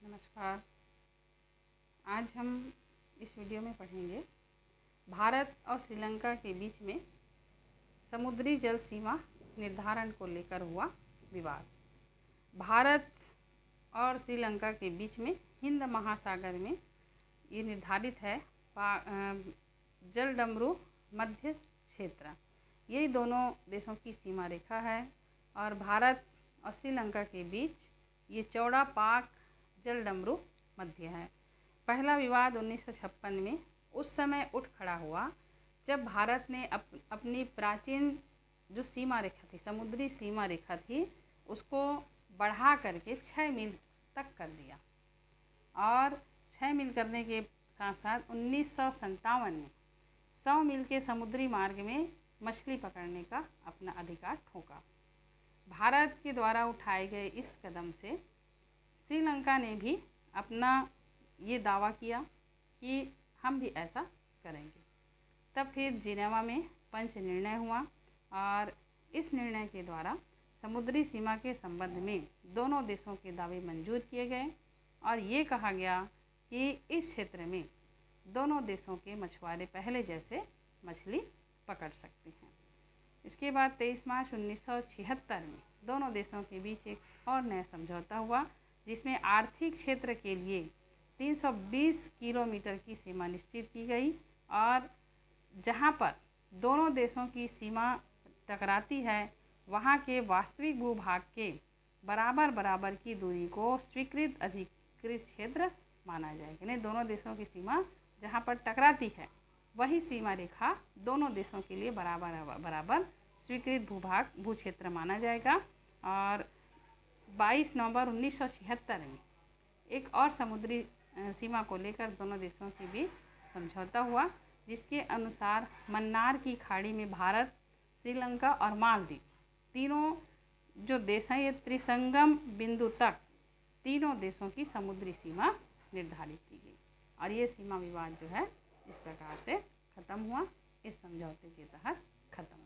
नमस्कार। आज हम इस वीडियो में पढ़ेंगे भारत और श्रीलंका के बीच में समुद्री जल सीमा निर्धारण को लेकर हुआ विवाद। भारत और श्रीलंका के बीच में हिंद महासागर में ये निर्धारित है जलडमरू मध्य क्षेत्र। ये दोनों देशों की सीमा रेखा है और भारत और श्रीलंका के बीच ये चौड़ा पाक जलडमरू मध्य है। पहला विवाद 1956 में उस समय उठ खड़ा हुआ जब भारत ने अपनी प्राचीन जो सीमा रेखा थी, समुद्री सीमा रेखा थी, उसको बढ़ा करके 6 मील तक कर दिया और 6 मील करने के साथ साथ 1957 में 100 मील के समुद्री मार्ग में मछली पकड़ने का अपना अधिकार ठोका। भारत के द्वारा उठाए गए इस कदम से श्रीलंका ने भी अपना ये दावा किया कि हम भी ऐसा करेंगे। तब फिर जिनेवा में पंच निर्णय हुआ और इस निर्णय के द्वारा समुद्री सीमा के संबंध में दोनों देशों के दावे मंजूर किए गए और ये कहा गया कि इस क्षेत्र में दोनों देशों के मछुआरे पहले जैसे मछली पकड़ सकते हैं। इसके बाद 23 मार्च 1976 में दोनों देशों के बीच एक और नया समझौता हुआ जिसमें आर्थिक क्षेत्र के लिए 320 किलोमीटर की सीमा निश्चित की गई और जहां पर दोनों देशों की सीमा टकराती है वहां के वास्तविक भूभाग के बराबर की दूरी को स्वीकृत अधिकृत क्षेत्र माना जाएगा। यानी दोनों देशों की सीमा जहां पर टकराती है वही सीमा रेखा दोनों देशों के लिए बराबर स्वीकृत भू क्षेत्र माना जाएगा। और 22 नवंबर 1976 में एक और समुद्री सीमा को लेकर दोनों देशों के बीच समझौता हुआ जिसके अनुसार मन्नार की खाड़ी में भारत, श्रीलंका और मालदीव तीनों जो देश हैं ये त्रिसंगम बिंदु तक तीनों देशों की समुद्री सीमा निर्धारित की गई और ये सीमा विवाद जो है इस प्रकार से ख़त्म हुआ, इस समझौते के तहत ख़त्म हुआ।